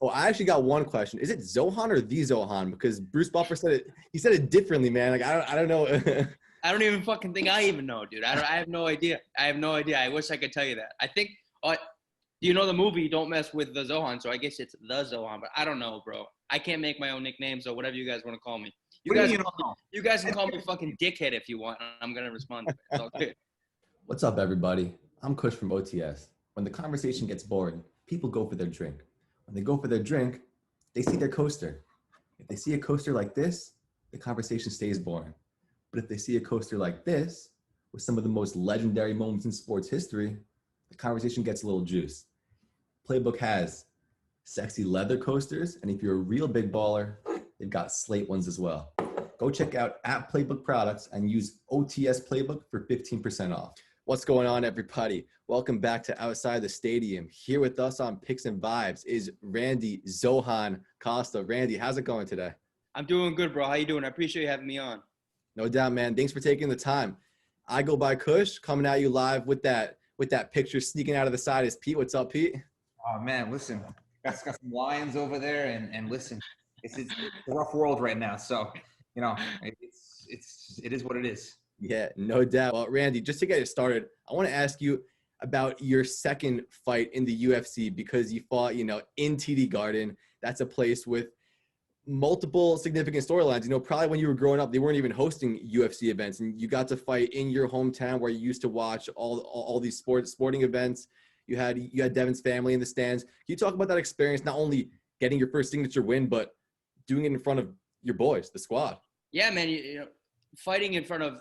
Oh, I actually got one question. Is it Zohan or the Zohan? Because Bruce Buffer said it. He said it differently, man. Like I don't know. I don't even fucking think I even know, dude. I have no idea. I wish I could tell you that. I think, do you know the movie Don't Mess with the Zohan? So I guess it's the Zohan, but I don't know, bro. I can't make my own nickname, so whatever you guys want to call me. You guys can call me fucking dickhead if you want. I'm going to respond to it. It's all good. What's up, everybody? I'm Kush from OTS. When the conversation gets boring, people go for their drink. When they go for their drink, they see their coaster. If they see a coaster like this, the conversation stays boring. But if they see a coaster like this, with some of the most legendary moments in sports history, the conversation gets a little juice. Playbook has sexy leather coasters, and if you're a real big baller, they've got slate ones as well. Go check out @Playbook Products and use OTS Playbook for 15% off. What's going on, everybody? Welcome back to Outside the Stadium. Here with us on Picks and Vibes is Randy Zohan Costa. Randy, how's it going today? I'm doing good, bro. How you doing? I appreciate you having me on. No doubt, man. Thanks for taking the time. I go by Kush, coming at you live with that picture sneaking out of the side is Pete. What's up, Pete? Oh man, listen, got some lions over there, and listen, it's a rough world right now. So, you know, it is what it is. Yeah, no doubt. Well, Randy, just to get it started, I want to ask you about your second fight in the UFC because you fought, in TD Garden. That's a place with multiple significant storylines. Probably when you were growing up, they weren't even hosting UFC events, and you got to fight in your hometown where you used to watch all these sporting events. You had Devin's family in the stands. Can you talk about that experience, not only getting your first signature win, but doing it in front of your boys, the squad? Yeah, man. Fighting in front of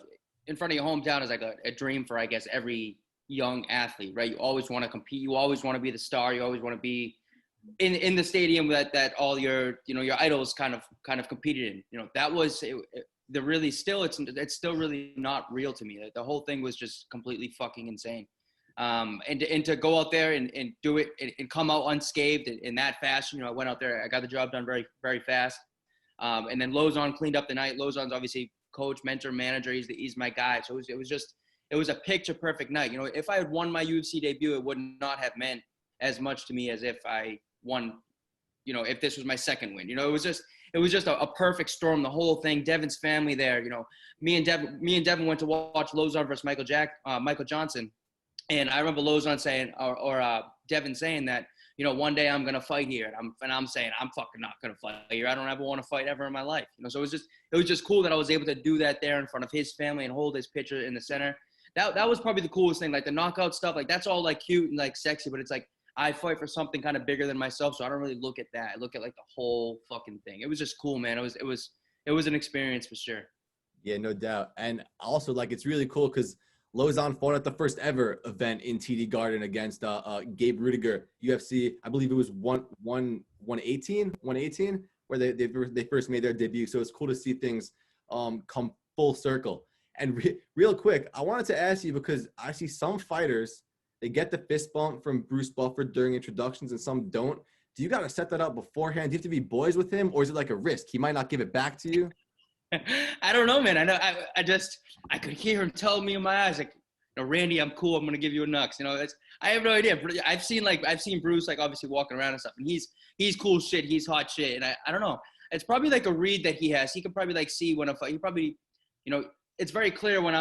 your hometown is like a dream for, I guess, every young athlete, right? You always want to compete. You always want to be the star. You always want to be in the stadium that all your your idols kind of competed in. That was it's still really not real to me. The whole thing was just completely fucking insane. And to go out there and do it and come out unscathed in that fashion, I went out there, I got the job done very, very fast. And then Lozon cleaned up the night. Lozon's obviously coach, mentor, manager. He's my guy. So it was a picture perfect night. If I had won my UFC debut, it would not have meant as much to me as if I won, if this was my second win. It was just a perfect storm, the whole thing. Devin's family there. Me and Devin went to watch Lozon versus Michael Johnson. And I remember Lozon saying, or Devin saying that, one day I'm gonna fight here, and I'm saying I'm fucking not gonna fight here. I don't ever want to fight ever in my life. So it was just cool that I was able to do that there in front of his family and hold his picture in the center. That was probably the coolest thing. Like the knockout stuff, like that's all like cute and like sexy, but it's like I fight for something kind of bigger than myself, so I don't really look at that. I look at like the whole fucking thing. It was just cool, man. It was an experience for sure. Yeah, no doubt. And also, like, it's really cool because Lozon fought at the first ever event in TD Garden against Gabe Rudiger, UFC. I believe it was 118, where they first made their debut. So it's cool to see things come full circle. And real quick, I wanted to ask you because I see some fighters, they get the fist bump from Bruce Buffer during introductions and some don't. Do you got to set that up beforehand? Do you have to be boys with him, or is it like a risk? He might not give it back to you. I don't know, man. I know. I could hear him tell me in my eyes, like, Randy, I'm cool. I'm gonna give you a nux. I have no idea. I've seen Bruce like obviously walking around and stuff, and he's cool shit. He's hot shit, and I don't know. It's probably like a read that he has. He can probably like see when he probably, it's very clear when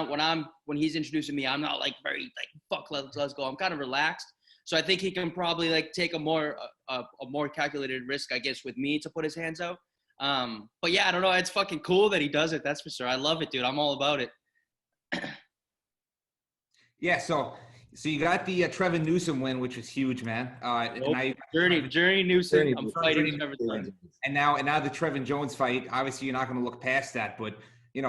he's introducing me. I'm not like very like fuck let's go. I'm kind of relaxed. So I think he can probably like take a more calculated risk, I guess, with me to put his hands out. But yeah, I don't know. It's fucking cool that he does it. That's for sure. I love it, dude. I'm all about it. Yeah. So you got the Trevin Newsom win, which was huge, man. Journey Newsom. I'm fighting Trevin. And now the Trevin Jones fight. Obviously, you're not going to look past that, but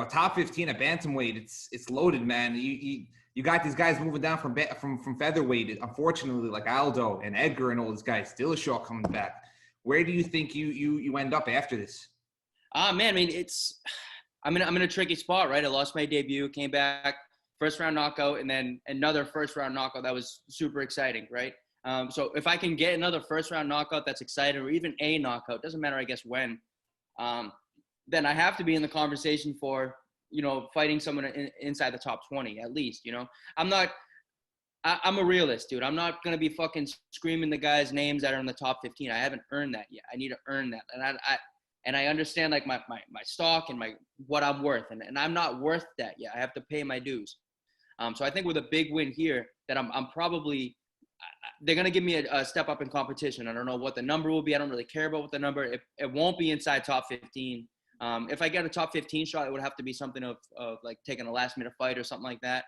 top 15 at bantamweight, it's loaded, man. You got these guys moving down from featherweight. Unfortunately, like Aljo and Edgar and all these guys, Dillashaw coming back. Where do you think you end up after this? Man, I mean, I'm in a tricky spot, right? I lost my debut, came back, first round knockout, and then another first round knockout that was super exciting, right? So if I can get another first round knockout that's exciting, or even a knockout, doesn't matter, I guess, when, then I have to be in the conversation for, fighting someone inside the top 20 at least. I'm a realist, dude. I'm not gonna be fucking screaming the guys' names that are in the top 15. I haven't earned that yet. I need to earn that, and I understand like my stock and what I'm worth, and I'm not worth that yet. I have to pay my dues. So I think with a big win here, that I'm probably they're gonna give me a step up in competition. I don't know what the number will be. I don't really care about what the number. It won't be inside top 15. If I get a top 15 shot, it would have to be something of like taking a last minute fight or something like that.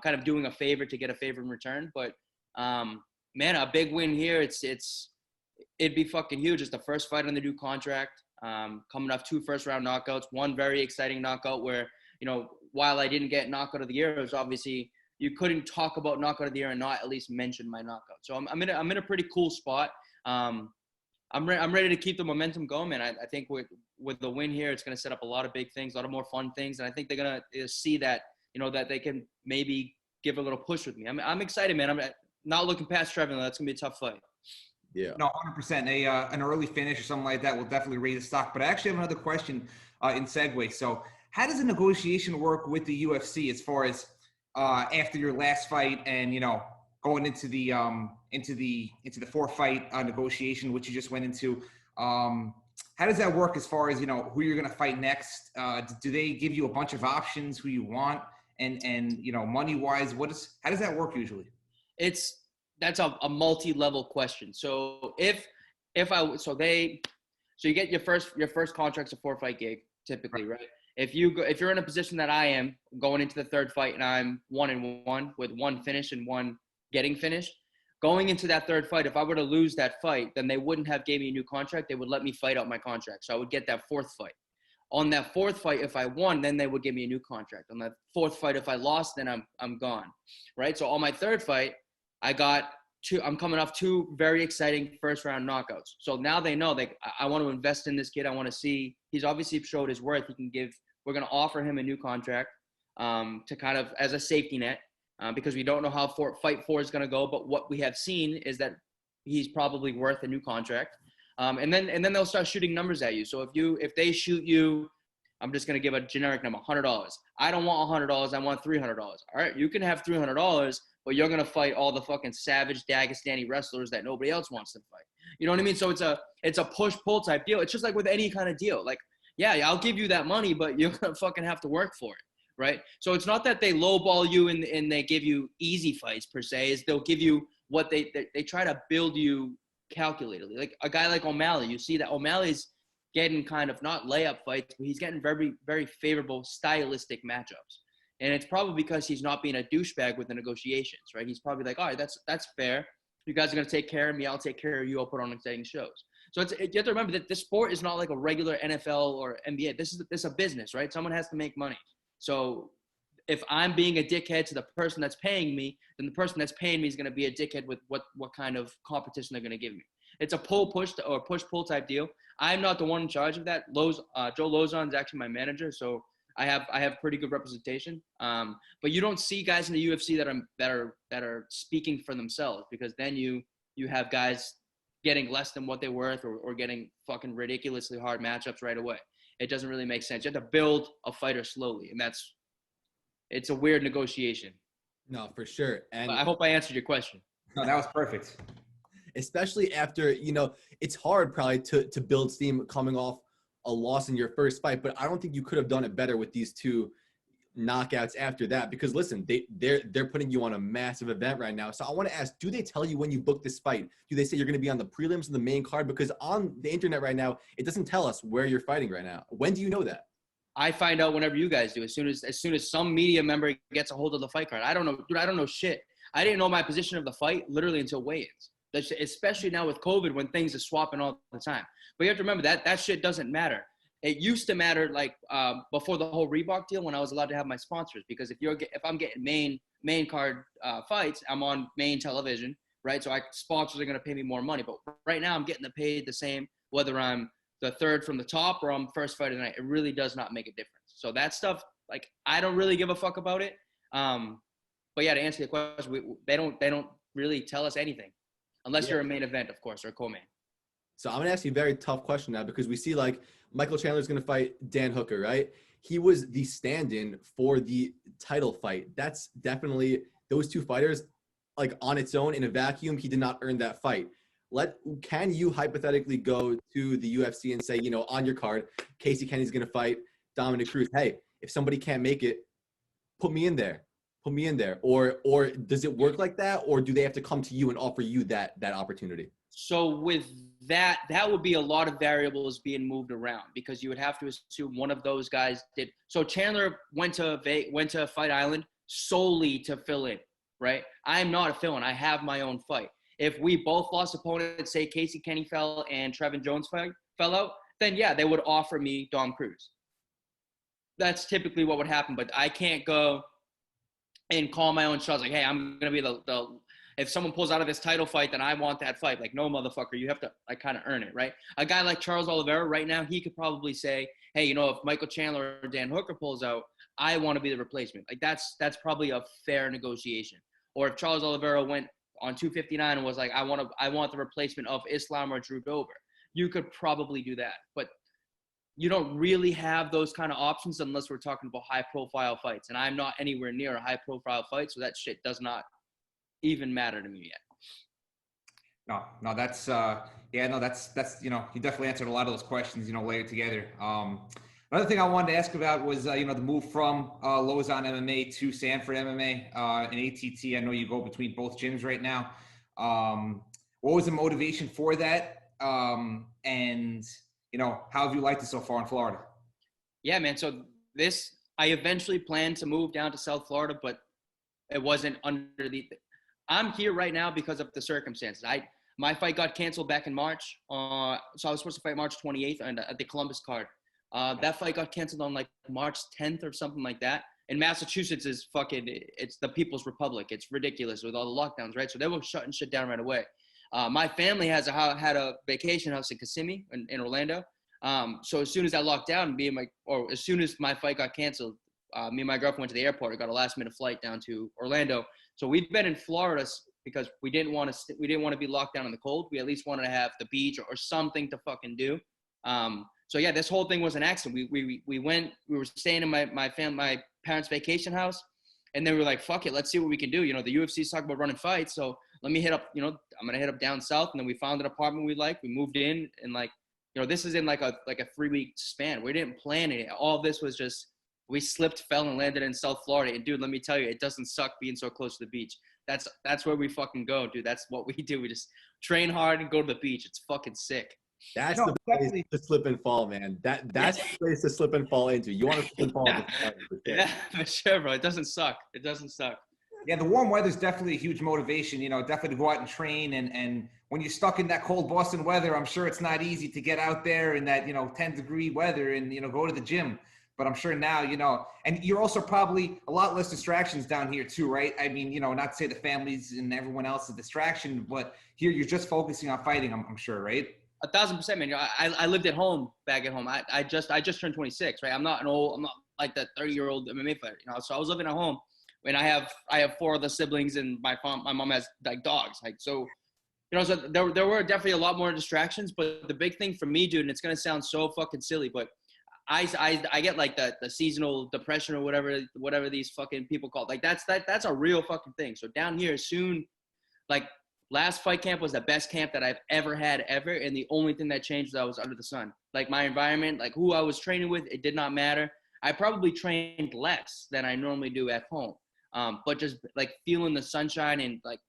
Kind of doing a favor to get a favor in return. But man, a big win here. It'd be fucking huge. It's the first fight on the new contract. Coming off 2 first-round knockouts, one very exciting knockout where, while I didn't get knockout of the year, it was obviously you couldn't talk about knockout of the year and not at least mention my knockout. So I'm in a pretty cool spot. I'm ready to keep the momentum going, man. I think with the win here, it's going to set up a lot of big things, a lot of more fun things, and I think they're going to see that that they can maybe give a little push with me. I'm excited, man. I'm not looking past Trevor. That's going to be a tough fight. Yeah. No, 100%. An early finish or something like that will definitely raise the stock. But I actually have another question in segue. So how does a negotiation work with the UFC as far as after your last fight and, going into the 4th fight negotiation, which you just went into? How does that work as far as, who you're going to fight next? Do they give you a bunch of options, who you want, and money wise? How does that work usually? That's a multi-level question. So you get your first contract's a 4-fight gig typically, right? If you're in a position that I am going into the 3rd fight and I'm 1-1 with 1 finish and 1 getting finished, going into that 3rd fight, if I were to lose that fight, then they wouldn't have gave me a new contract. They would let me fight out my contract. So I would get that 4th fight. On that 4th fight, if I won, then they would give me a new contract. On that 4th fight, if I lost, then I'm gone, right? So on my 3rd fight, I'm coming off 2 very exciting first-round knockouts. So now they know I want to invest in this kid. I want to see he's obviously showed his worth. We're going to offer him a new contract to kind of as a safety net because we don't know how fight 4 is going to go. But what we have seen is that he's probably worth a new contract. And then they'll start shooting numbers at you. So if they shoot you, I'm just going to give a generic number, $100. I don't want $100. I want $300. All right, you can have $300, but you're going to fight all the fucking savage Dagestani wrestlers that nobody else wants to fight. You know what I mean? So it's a push-pull type deal. It's just like with any kind of deal. Like, yeah, I'll give you that money, but you're going to fucking have to work for it, right? So it's not that they lowball you and they give you easy fights per se. Is they'll give you what they try to build you calculatedly. Like a guy like O'Malley, you see that O'Malley's getting kind of not layup fights, but he's getting very, very favorable stylistic matchups. And it's probably because he's not being a douchebag with the negotiations, right? He's probably like, all right, that's fair. You guys are going to take care of me. I'll take care of you. I'll put on exciting shows. So you have to remember that this sport is not like a regular NFL or NBA. This is a business, right? Someone has to make money. So if I'm being a dickhead to the person that's paying me, then the person that's paying me is going to be a dickhead with what kind of competition they're going to give me. It's a push-pull type deal. I'm not the one in charge of that. Joe Lozon is actually my manager, so I have pretty good representation. But you don't see guys in the UFC that are speaking for themselves, because then you have guys getting less than what they're worth or getting fucking ridiculously hard matchups right away. It doesn't really make sense. You have to build a fighter slowly, and it's a weird negotiation. No, for sure. And but I hope I answered your question. No, that was perfect. Especially after, it's hard probably to build steam coming off a loss in your first fight, but I don't think you could have done it better with these 2 knockouts after that, because listen, they're putting you on a massive event right now. So I want to ask, do they tell you when you book this fight? Do they say you're going to be on the prelims and the main card? Because on the internet right now, it doesn't tell us where you're fighting right now. When do you know that? I find out whenever you guys do. As soon as some media member gets a hold of the fight card. I don't know, dude. I don't know shit. I didn't know my position of the fight literally until weigh-ins. Especially now with COVID, when things are swapping all the time. But you have to remember that shit doesn't matter. It used to matter before the whole Reebok deal, when I was allowed to have my sponsors, because if I'm getting main card fights, I'm on main television, right? So sponsors are going to pay me more money. But right now I'm getting paid the same whether I'm the 3rd from the top or I'm first fight of the night. It really does not make a difference. So that stuff, like, I don't really give a fuck about it. But yeah, to answer your question, they don't really tell us anything. Unless you're a main event, of course, or a co-main. So I'm going to ask you a very tough question now, because we see like Michael Chandler's going to fight Dan Hooker, right? He was the stand-in for the title fight. That's definitely, those 2 fighters, like on its own in a vacuum, he did not earn that fight. Can you hypothetically go to the UFC and say, you know, on your card, Casey Kenny's going to fight Dominic Cruz. Hey, if somebody can't make it, put me in there. Put me in there. Or does it work like that? Or do they have to come to you and offer you that opportunity? So with that would be a lot of variables being moved around, because you would have to assume one of those guys did. So Chandler went to Fight Island solely to fill in, right? I'm not a fill-in. I have my own fight. If we both lost opponents, say Casey Kenny fell and Trevin Jones fell out, then yeah, they would offer me Dom Cruz. That's typically what would happen, but I can't go and call my own shots. Like, hey, I'm going to be the if someone pulls out of this title fight, then I want that fight. Like, no, motherfucker, you have to like kind of earn it, right? A guy like Charles Oliveira right now, he could probably say, hey, you know, if Michael Chandler or Dan Hooker pulls out, I want to be the replacement. Like that's probably a fair negotiation. Or if Charles Oliveira went on 259 and was like, I want the replacement of Islam or Drew Dober, you could probably do that. But you don't really have those kind of options unless we're talking about high profile fights. And I'm not anywhere near a high profile fight. So that shit does not even matter to me yet. No, that's that's, you know, you definitely answered a lot of those questions, you know, layered together. Another thing I wanted to ask about was, you know, the move from Lausanne MMA to Sanford MMA and ATT. I know you go between both gyms right now. What was the motivation for that? And, you know, how have you liked it so far in Florida? Yeah, man. So I eventually planned to move down to South Florida, but it wasn't I'm here right now because of the circumstances. My fight got canceled back in March. So I was supposed to fight March 28th at the Columbus card. That fight got canceled on like March 10th or something like that. And Massachusetts is it's the People's Republic. It's ridiculous with all the lockdowns, right? So they were shutting shit down right away. My family had a vacation house in Kissimmee in Orlando. So as soon as that locked down, as soon as my fight got canceled, me and my girlfriend went to the airport. I got a last minute flight down to Orlando. So we've been in Florida because we didn't want to be locked down in the cold. We at least wanted to have the beach or something to fucking do. So yeah, this whole thing was an accident. We were staying in my parents' vacation house, and then we were like, fuck it, let's see what we can do. You know, the UFC's talking about running fights, so let me hit up, you know, I'm gonna hit up down south. And then we found an apartment we liked. We moved in, and like, you know, this is in like a 3-week span. We didn't plan it. All this was just, we slipped, fell, and landed in South Florida. And dude, let me tell you, it doesn't suck being so close to the beach. That's where we fucking go, dude. That's what we do. We just train hard and go to the beach. It's fucking sick. That's the place to slip and fall, man. That's the place to slip and fall into. You want to slip and fall into Florida, for sure. Yeah, for sure, bro. It doesn't suck. It doesn't suck. Yeah, the warm weather is definitely a huge motivation, you know, definitely to go out and train. And when you're stuck in that cold Boston weather, I'm sure it's not easy to get out there in that, you know, 10-degree weather and, you know, go to the gym. But I'm sure now, you know, and you're also probably a lot less distractions down here too, right? I mean, you know, not to say the families and everyone else is a distraction, but here you're just focusing on fighting, I'm sure, right? 1,000%, man. You know, I lived at home, back at home. I just turned 26, right? I'm not like that 30-year-old MMA fighter, you know. So I was living at home, and I have 4 other siblings, and my mom has like dogs, like, so, you know. So there were definitely a lot more distractions, but the big thing for me, dude, and it's gonna sound so fucking silly, but I get like the seasonal depression or whatever these fucking people call it. Like that's a real fucking thing. So down here soon, like, last fight camp was the best camp that I've ever had ever. And the only thing that changed was I was under the sun. Like my environment, like who I was training with, it did not matter. I probably trained less than I normally do at home. But just like feeling the sunshine and like,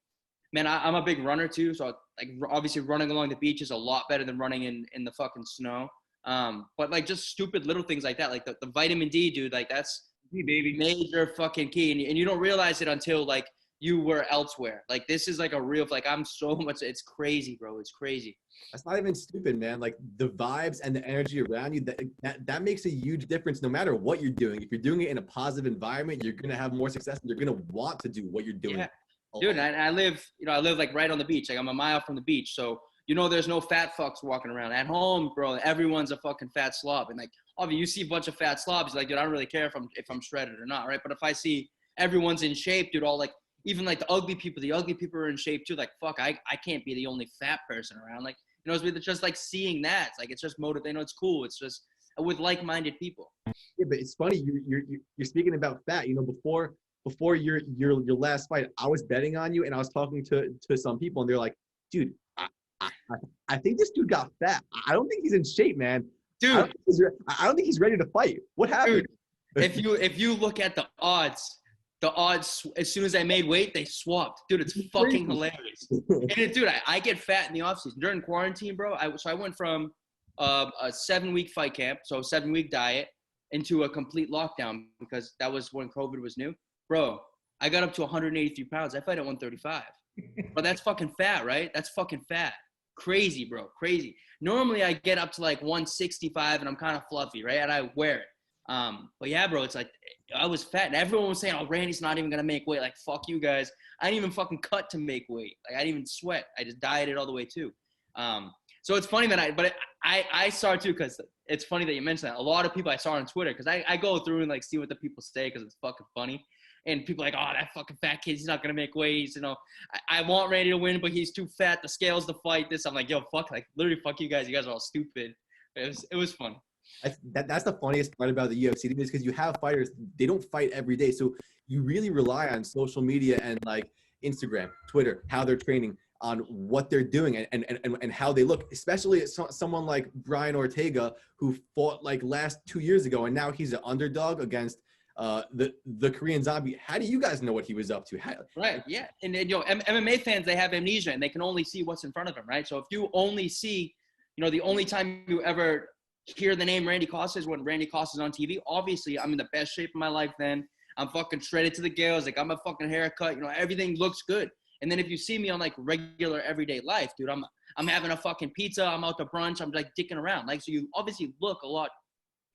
man, I'm a big runner too. So like obviously running along the beach is a lot better than running in the fucking snow. But like just stupid little things like that, like the vitamin D, dude, like that's major fucking key. And you don't realize it until like you were elsewhere. Like this is like a real, like I'm so much, it's crazy, bro. It's crazy. That's not even stupid, man. Like the vibes and the energy around you, that makes a huge difference no matter what you're doing. If you're doing it in a positive environment, you're going to have more success and you're going to want to do what you're doing. Yeah. Dude, I live like right on the beach. Like I'm a mile from the beach. So, you know, there's no fat fucks walking around. At home, bro, everyone's a fucking fat slob. And like, obviously you see a bunch of fat slobs, like, dude, I don't really care if I'm shredded or not, right? But if I see everyone's in shape, dude, all like, even like the ugly people are in shape too. Like, fuck, I can't be the only fat person around. Like, you know, it's just like seeing that. It's like, it's just motivating. You know, it's cool. It's just with like-minded people. Yeah, but it's funny. You're speaking about fat. You know, before before your last fight, I was betting on you, and I was talking to some people, and they're like, dude, I, I think this dude got fat. I don't think he's in shape, man. Dude, I don't think he's ready to fight. What happened? Dude, if you look at the odds as soon as I made weight, they swapped. Dude, it's fucking hilarious. And dude, I get fat in the offseason during quarantine, bro. I went from a 7-week fight camp, so 7-week diet, into a complete lockdown because that was when COVID was new. Bro, I got up to 183 pounds. I fight at 135. But that's fucking fat, right? That's fucking fat. Crazy, bro. Crazy. Normally I get up to like 165 and I'm kind of fluffy, right? And I wear it. But yeah, bro, it's like I was fat and everyone was saying, oh, Randy's not even gonna make weight. Like, fuck you guys. I didn't even fucking cut to make weight. Like, I didn't even sweat. I just dieted all the way too. So it's funny that I saw too, because it's funny that you mentioned that. A lot of people I saw on Twitter, because I go through and like see what the people say because it's fucking funny. And people are like, oh, that fucking fat kid, he's not gonna make weight. You know, I want Randy to win, but he's too fat. The scales to fight this. I'm like, yo, fuck, like literally, fuck you guys. You guys are all stupid. It was fun. That's the funniest part about the UFC is because you have fighters, they don't fight every day. So you really rely on social media and like Instagram, Twitter, how they're training, on what they're doing and how they look, especially someone like Brian Ortega, who fought like last 2 years ago, and now he's an underdog against the Korean Zombie. How do you guys know what he was up to? Right, yeah. And you know, MMA fans, they have amnesia and they can only see what's in front of them, right? So if you only see, you know, the only time you ever hear the name Randy Costa is when Randy Costa's on TV. Obviously, I'm in the best shape of my life then. I'm fucking shredded to the gills. Like, I'm a fucking haircut. You know, everything looks good. And then if you see me on, like, regular everyday life, dude, I'm having a fucking pizza. I'm out to brunch. I'm, like, dicking around. Like, so you obviously look a lot.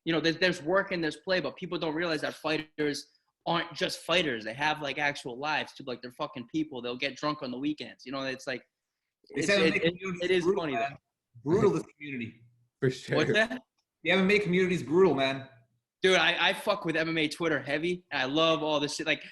You know, there's work and there's play, but people don't realize that fighters aren't just fighters. They have, like, actual lives, too. Like, they're fucking people. They'll get drunk on the weekends. You know, it's like – it is brutal, funny, man. though. Brutal, this community. For sure. What's that? The MMA community is brutal, man. Dude, I fuck with MMA Twitter heavy. And I love all this shit. Like,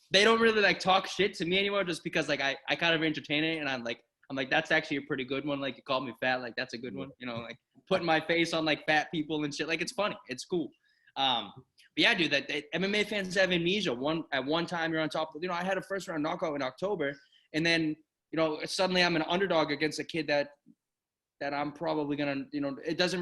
they don't really like talk shit to me anymore just because like I kind of entertain it, and I'm like that's actually a pretty good one. Like, you called me fat, like that's a good one. You know, like putting my face on like fat people and shit. Like, it's funny. It's cool. But yeah, dude, that MMA fans have amnesia. At one time you're on top of, you know, I had a first round knockout in October, and then, you know, suddenly I'm an underdog against a kid that I'm probably gonna, you know, it doesn't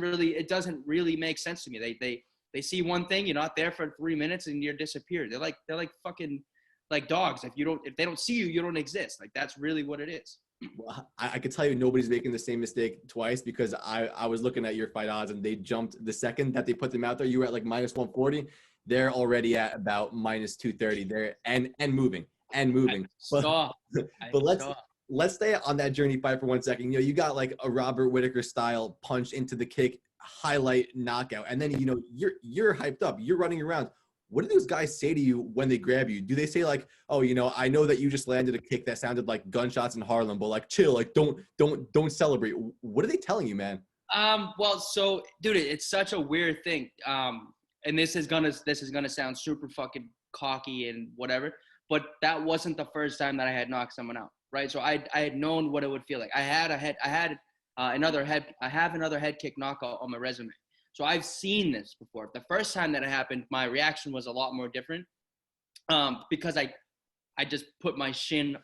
really make sense to me. They see one thing, you're not there for 3 minutes and you're disappeared. They're like fucking like dogs. If they don't see you, you don't exist. Like, that's really what it is. Well, I could tell you nobody's making the same mistake twice, because I was looking at your fight odds and they jumped the second that they put them out there. You were at like minus 140. They're already at about minus 230. They're and moving. But let's stay on that journey fight for 1 second. You know, you got like a Robert Whittaker style punch into the kick, highlight knockout, and then, you know, you're hyped up. You're running around. What do those guys say to you when they grab you? Do they say like, oh, you know, I know that you just landed a kick that sounded like gunshots in Harlem, but like chill, like don't celebrate? What are they telling you, man? Well, so dude, it's such a weird thing. And this is gonna sound super fucking cocky and whatever, but that wasn't the first time that I had knocked someone out, right? So I had known what it would feel like. I have another head kick knockout on my resume. So I've seen this before. The first time that it happened, my reaction was a lot more different, because I just put my shin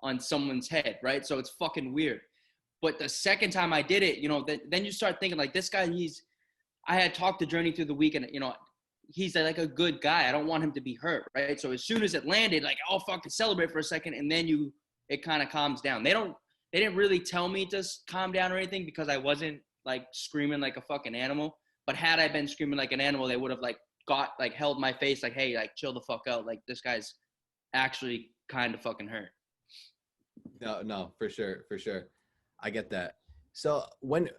on someone's head, right? So it's fucking weird. But the second time I did it, you know, then you start thinking like, this guy, I had talked to Journey through the week, and, you know, he's like a good guy. I don't want him to be hurt, right? So as soon as it landed, like, I'll fucking celebrate for a second, and then it kind of calms down. They didn't really tell me to calm down or anything, because I wasn't like screaming like a fucking animal. But had I been screaming like an animal, they would have like held my face like, hey, like chill the fuck out. Like, this guy's actually kind of fucking hurt. No, for sure. I get that. So when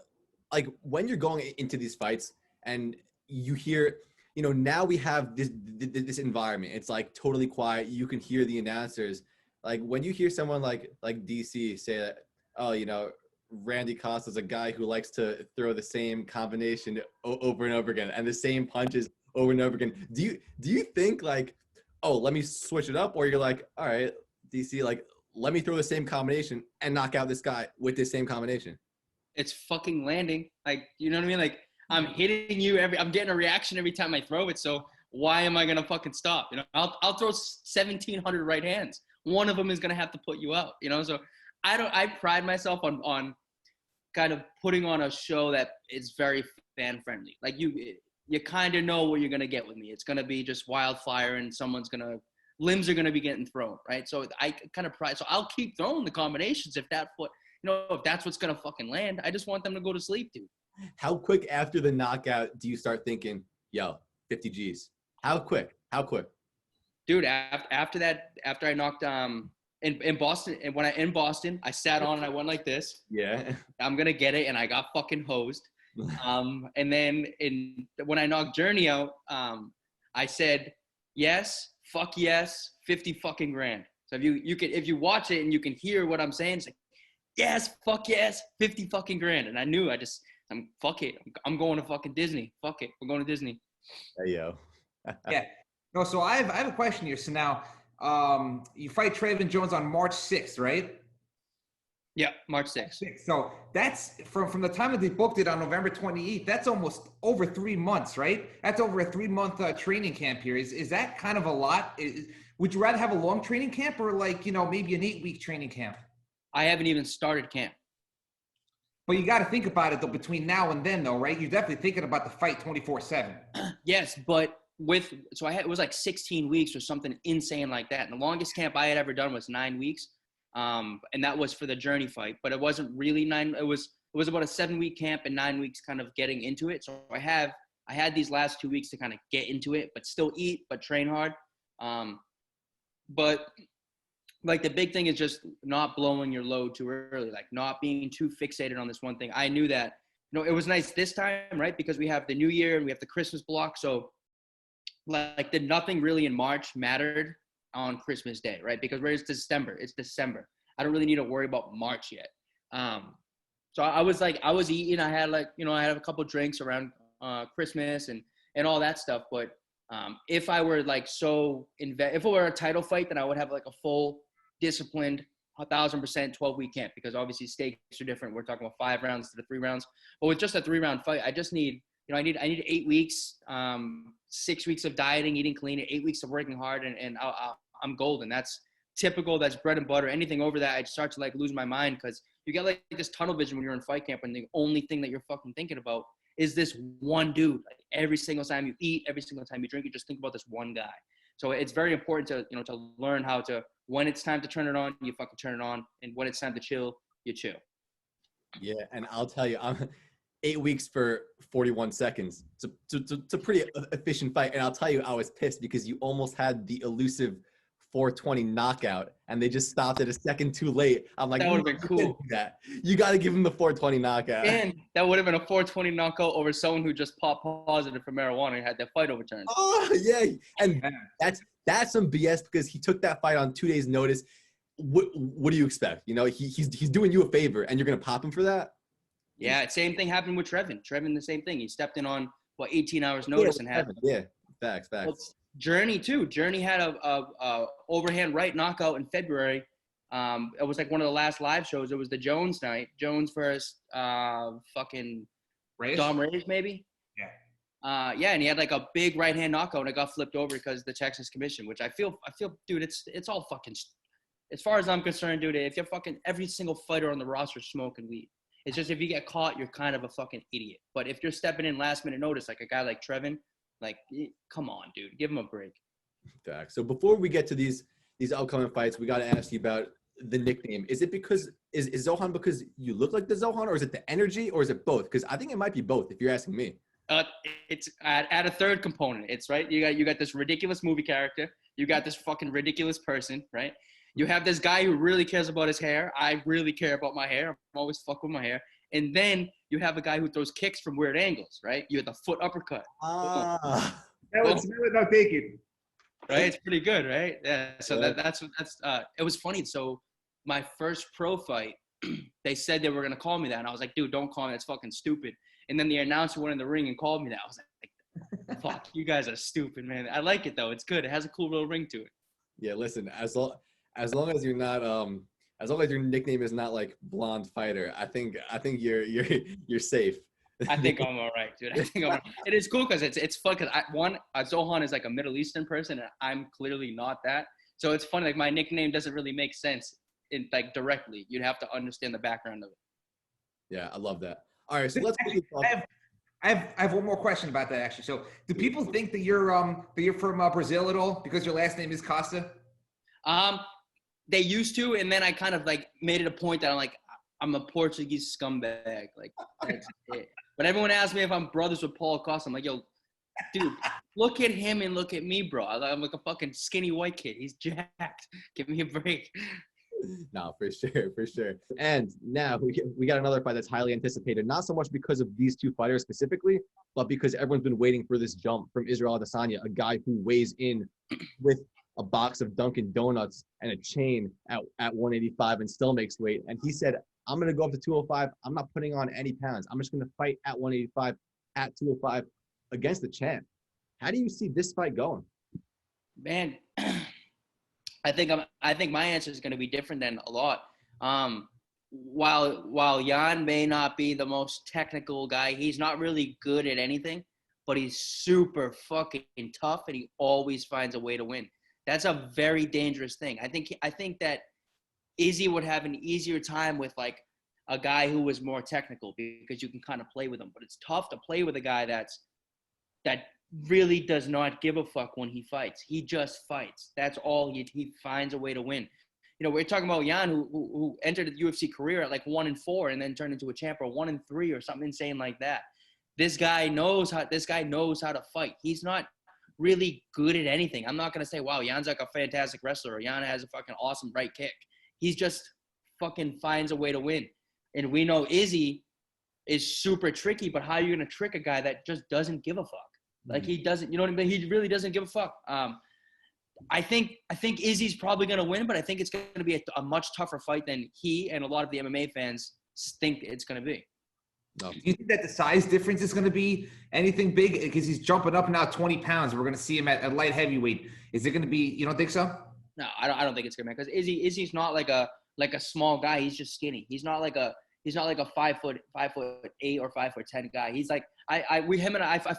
you're going into these fights and you hear, you know, now we have this environment. It's like totally quiet. You can hear the announcers. Like, when you hear someone like DC say that, oh, you know, Randy Costa is a guy who likes to throw the same combination over and over again and the same punches over and over again. Do you think like, oh, let me switch it up? Or you're like, all right, DC, like, let me throw the same combination and knock out this guy with this same combination? It's fucking landing. Like, you know what I mean? Like, I'm hitting you I'm getting a reaction every time I throw it. So why am I gonna fucking stop? You know, I'll throw 1,700 right hands. One of them is gonna have to put you out. You know, so I pride myself on kind of putting on a show that is very fan friendly. Like you kind of know what you're gonna get with me. It's gonna be just wildfire, and limbs are gonna be getting thrown, right? So I kind of pride. So I'll keep throwing the combinations if that's what's gonna fucking land. I just want them to go to sleep, dude. How quick after the knockout do you start thinking, yo, 50 G's? How quick? Dude, after I knocked in Boston, and when in Boston, I sat on and I went like this. Yeah. I'm gonna get it, and I got fucking hosed. And then when I knocked Journey out, I said yes, fuck yes, 50 fucking grand. So if you watch it and you can hear what I'm saying, it's like yes, fuck yes, 50 fucking grand. And I knew fuck it, I'm going to fucking Disney. Fuck it, we're going to Disney. Hey yo. Yeah. No, so I have a question here. So now, you fight Trevin Jones on March 6th, right? Yeah, March 6th. So that's from the time that they booked it on November 28th. That's almost over 3 months, right? That's over a 3-month training camp here. Is that kind of a lot? Would you rather have a long training camp or maybe an 8-week training camp? I haven't even started camp. But you got to think about it though between now and then, though, right? You're definitely thinking about the fight 24/7. Yes, but it was like 16 weeks or something insane like that. And the longest camp I had ever done was 9 weeks. And that was for the Journey fight, but it wasn't really 9. It was about a 7-week camp and 9 weeks kind of getting into it. So I had these last 2 weeks to kind of get into it, but still eat, but train hard. But like the big thing is just not blowing your load too early, like not being too fixated on this one thing. I knew that, it was nice this time, right? Because we have the New Year and we have the Christmas block. So like nothing really in March mattered on Christmas Day, right? Because it's December. I don't really need to worry about March yet. So I was eating. I had I had a couple drinks around Christmas and all that stuff. But if I were if it were a title fight, then I would have like a full disciplined 1,000% 12-week camp, because obviously stakes are different. We're talking about 5 rounds to the 3 rounds. But with just a 3-round fight, I just need I need 8 weeks, 6 weeks of dieting, eating clean, 8 weeks of working hard, and I'm golden. That's typical. That's bread and butter. Anything over that, I start to lose my mind, because you get this tunnel vision when you're in fight camp, and the only thing that you're fucking thinking about is this one dude. Every single time you eat, every single time you drink, you just think about this one guy. So it's very important to to learn how to, when it's time to turn it on, you fucking turn it on, and when it's time to chill, you chill. Yeah, and I'll tell you, I'm 8 weeks for 41 seconds. It's a pretty efficient fight. And I'll tell you, I was pissed because you almost had the elusive 420 knockout, and they just stopped it a second too late. I'm like, that would have been cool. You got to give him the 420 knockout. And that would have been a 420 knockout over someone who just popped positive for marijuana and had their fight overturned. Oh yeah, and that's some BS, because he took that fight on 2 days' notice. What do you expect? He's doing you a favor, and you're gonna pop him for that? Yeah, same thing happened with Trevin. Trevin, the same thing. He stepped in on 18 hours notice and had. Yeah, facts. Well, Journey too. Journey had a overhand right knockout in February. It was like one of the last live shows. It was the Jones night. Jones versus fucking Reyes? Dom Reyes, maybe. Yeah. Yeah, and he had like a big right hand knockout, and it got flipped over because of the Texas Commission. Which I feel, dude, it's all fucking. As far as I'm concerned, dude, if you're fucking every single fighter on the roster smoking weed. It's just, if you get caught, you're kind of a fucking idiot. But if you're stepping in last minute notice, like a guy like Trevin, come on, dude, give him a break. Fact. So before we get to these upcoming fights, we got to ask you about the nickname. Is it because is Zohan because you look like the Zohan, or is it the energy, or is it both? Because I think it might be both, if you're asking me. It's add a third component. It's right. You got this ridiculous movie character. You got this fucking ridiculous person, right? You have this guy who really cares about his hair. I really care about my hair. I'm always fuck with my hair. And then you have a guy who throws kicks from weird angles, right? You have the foot uppercut. That was not taken. Right? It's pretty good, right? Yeah. So that's it was funny. So my first pro fight, they said they were gonna call me that, and I was like, dude, don't call me. That's fucking stupid. And then the announcer went in the ring and called me that. I was like, fuck, you guys are stupid, man. I like it though. It's good. It has a cool little ring to it. Yeah, listen, as long as you're not as long as your nickname is not like blonde fighter, I think you're safe. I think I'm all right, dude. I think I'm all right. It is cool because it's fun because Zohan is like a Middle Eastern person and I'm clearly not that. So it's funny, like my nickname doesn't really make sense in like directly. You'd have to understand the background of it. Yeah, I love that. All right, so let's quickly talk. I have one more question about that actually. So, do people think that you're from Brazil at all because your last name is Costa? They used to, and then I kind of like made it a point that I'm a Portuguese scumbag. Like that's it. But everyone asks me if I'm brothers with Paul Costa. I'm like, yo, dude, look at him and look at me, bro. I'm like a fucking skinny white kid. He's jacked. Give me a break. No, for sure. And now we got another fight that's highly anticipated, not so much because of these two fighters specifically, but because everyone's been waiting for this jump from Israel Adesanya, a guy who weighs in with a box of Dunkin' Donuts and a chain at 185 and still makes weight. And he said, I'm going to go up to 205. I'm not putting on any pounds. I'm just going to fight at 185, at 205 against the champ. How do you see this fight going? Man, I think my answer is going to be different than a lot. While Jan may not be the most technical guy, he's not really good at anything, but he's super fucking tough and he always finds a way to win. That's a very dangerous thing. I think that Izzy would have an easier time with like a guy who was more technical because you can kind of play with him, but it's tough to play with a guy that really does not give a fuck when he fights. He just fights. That's all. He finds a way to win. You know, we're talking about Jan who entered the UFC career at like 1-4 and then turned into a champ, or 1-3 or something insane like that. This guy knows how to fight. He's not really good at anything. I'm not going to say, wow, Jan's like a fantastic wrestler or Jan has a fucking awesome right kick. He's just fucking finds a way to win. And we know Izzy is super tricky, but how are you going to trick a guy that just doesn't give a fuck? Like he doesn't, you know what I mean? He really doesn't give a fuck. I think Izzy's probably going to win, but I think it's going to be a much tougher fight than he and a lot of the MMA fans think it's going to be. No. Do you think that the size difference is going to be anything big? Because he's jumping up now 20 pounds. We're going to see him at light heavyweight. Is it going to be? You don't think so? No, I don't think it's going to be, because Izzy's not like a small guy. He's just skinny. He's not like a 5'8" or 5'10" guy. He's like I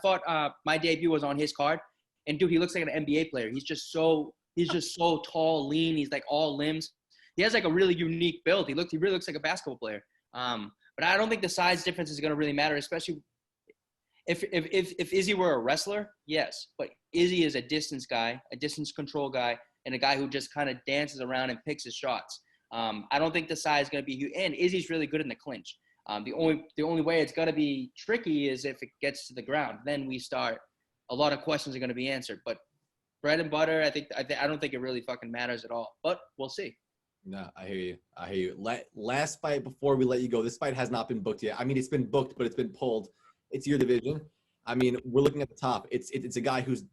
thought my debut was on his card, and dude, he looks like an NBA player. He's just so tall, lean. He's like all limbs. He has like a really unique build. He really looks like a basketball player. But I don't think the size difference is going to really matter, especially if Izzy were a wrestler, yes. But Izzy is a distance guy, a distance control guy, and a guy who just kind of dances around and picks his shots. I don't think the size is going to be huge. And Izzy's really good in the clinch. The only way it's going to be tricky is if it gets to the ground. Then a lot of questions are going to be answered. But bread and butter, I don't think it really fucking matters at all. But we'll see. No, I hear you. Last fight before we let you go. This fight has not been booked yet. I mean, it's been booked, but it's been pulled. It's your division. I mean, we're looking at the top. It's a guy who's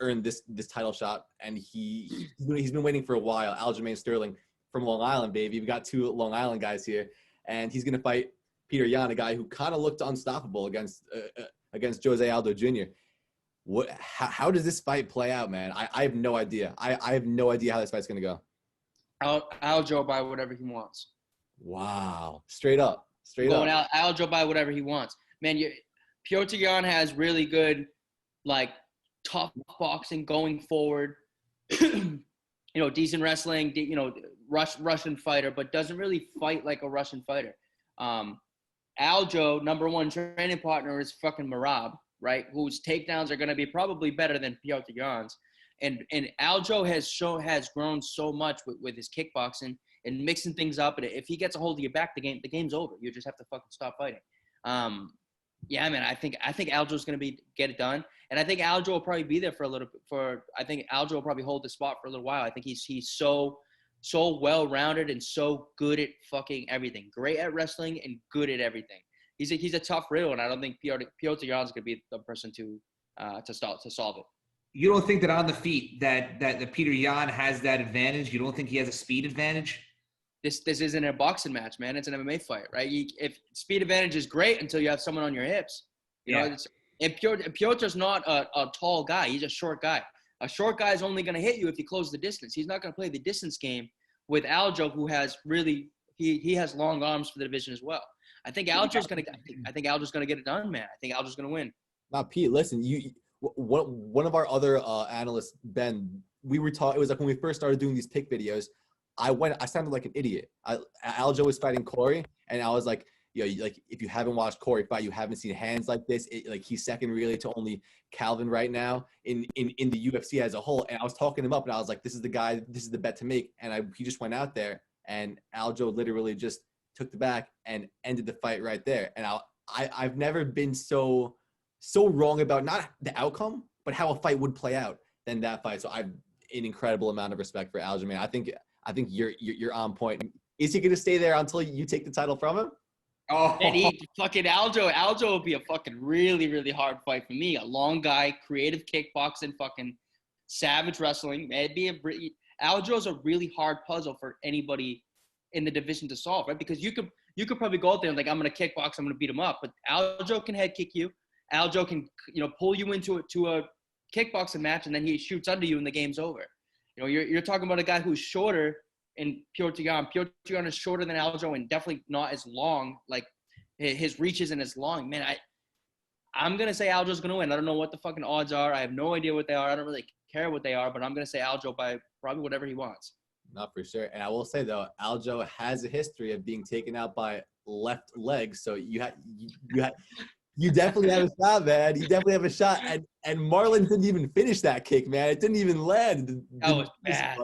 earned this title shot, and he's been waiting for a while. Aljamain Sterling from Long Island, baby. We've got two Long Island guys here, and he's gonna fight Peter Yan, a guy who kind of looked unstoppable against Jose Aldo Jr. How does this fight play out, man? I have no idea. I have no idea how this fight's gonna go. Aljo buy whatever he wants. Wow. Straight up. Aljo buy whatever he wants. Man, Piotr Yan has really good, like, tough boxing going forward. Decent wrestling, Russian fighter, but doesn't really fight like a Russian fighter. Aljo, number one training partner is fucking Marab, right? Whose takedowns are going to be probably better than Piotr Yan's. And Aljo has grown so much with his kickboxing and mixing things up. And if he gets a hold of your back, the game's over. You just have to fucking stop fighting. Yeah, man. I think Aljo's gonna get it done, and I think Aljo will probably be there I think Aljo will probably hold the spot for a little while. I think he's so well-rounded and so good at fucking everything. Great at wrestling and good at everything. He's a tough riddle, and I don't think Piotr Yan's gonna be the person to solve it. You don't think that on the feet that Peter Yan has that advantage? You don't think he has a speed advantage? This isn't a boxing match, man. It's an MMA fight, right? If speed advantage is great until you have someone on your hips. And Piotr's not a tall guy. He's a short guy. A short guy is only going to hit you if you close the distance. He's not going to play the distance game with Aljo, who has really he has long arms for the division as well. I think Aljo's gonna get it done, man. I think Aljo's gonna win. Now, Pete, listen, one of our other analysts, Ben, we were talking. It was like when we first started doing these pick videos. I sounded like an idiot. Aljo was fighting Corey, and I was like, like if you haven't watched Corey fight, you haven't seen hands like this. Like he's second really to only Calvin right now in the UFC as a whole. And I was talking him up, and I was like, this is the guy, this is the bet to make. And he just went out there, and Aljo literally just took the back and ended the fight right there. And I've never been so wrong about not the outcome, but how a fight would play out than that fight. So I've an incredible amount of respect for Aljo, man. I think you're on point. Is he going to stay there until you take the title from him? Oh, and he fucking Aljo would be a fucking really, really hard fight for me. A long guy, creative kickboxing, fucking savage wrestling. Aljo's a really hard puzzle for anybody in the division to solve, right? Because you could probably go out there and like, I'm gonna kickbox, I'm gonna beat him up, but Aljo can head kick you. Aljo can pull you into a kickboxing match, and then he shoots under you, and the game's over. You're talking about a guy who's shorter in Piotr Jan. Piotr Jan is shorter than Aljo and definitely not as long. Like his reach isn't as long. Man, I'm gonna say Aljo's gonna win. I don't know what the fucking odds are. I have no idea what they are. I don't really care what they are, but I'm gonna say Aljo by probably whatever he wants. Not for sure. And I will say though, Aljo has a history of being taken out by left legs. So you definitely have a shot, man. You definitely have a shot. And Marlon didn't even finish that kick, man. It didn't even land. That was bad.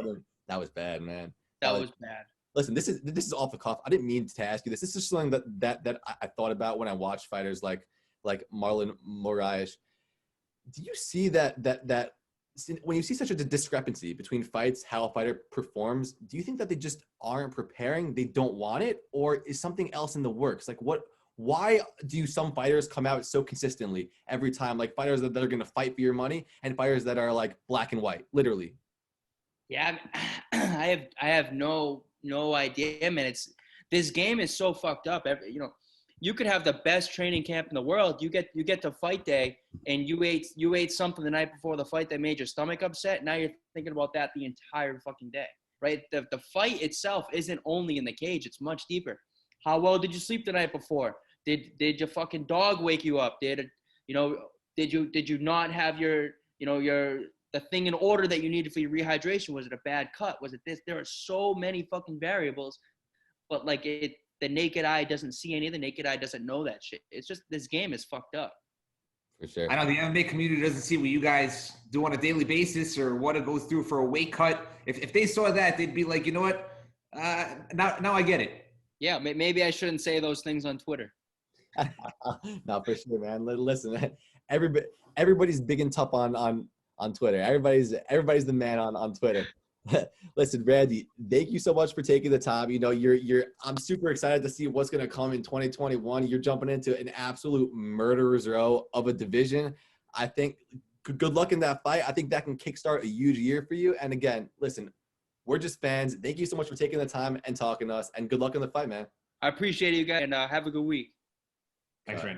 That was bad, man. That was bad. Listen, this is off the cuff. I didn't mean to ask you this. This is something that I thought about when I watched fighters like Marlon Moraes. Do you see that when you see such a discrepancy between fights, how a fighter performs, do you think that they just aren't preparing, they don't want it, or is something else in the works? Like why do some fighters come out so consistently every time? Like fighters that are going to fight for your money and fighters that are like black and white, literally. Yeah, I have no idea, man. This game is so fucked up. You could have the best training camp in the world. You get to fight day, and you ate something the night before the fight that made your stomach upset. Now you're thinking about that the entire fucking day, right? The fight itself isn't only in the cage; it's much deeper. How well did you sleep the night before? Did your fucking dog wake you up? Did you not have your the thing in order that you needed for your rehydration? Was it a bad cut? Was it this? There are so many fucking variables, but like the naked eye doesn't see any. The naked eye doesn't know that shit. It's just this game is fucked up. For sure. I know the MMA community doesn't see what you guys do on a daily basis or what it goes through for a weight cut. If they saw that, they'd be like, you know what? Now I get it. Yeah, maybe I shouldn't say those things on Twitter. No, for sure, man. Listen, everybody's big and tough on Twitter. Everybody's the man on Twitter. Listen, Randy, thank you so much for taking the time. I'm super excited to see what's going to come in 2021. You're jumping into an absolute murderer's row of a division. I think good luck in that fight. I think that can kickstart a huge year for you. And again, listen, we're just fans. Thank you so much for taking the time and talking to us, and good luck in the fight, man. I appreciate you guys, and have a good week. Thanks, Randy.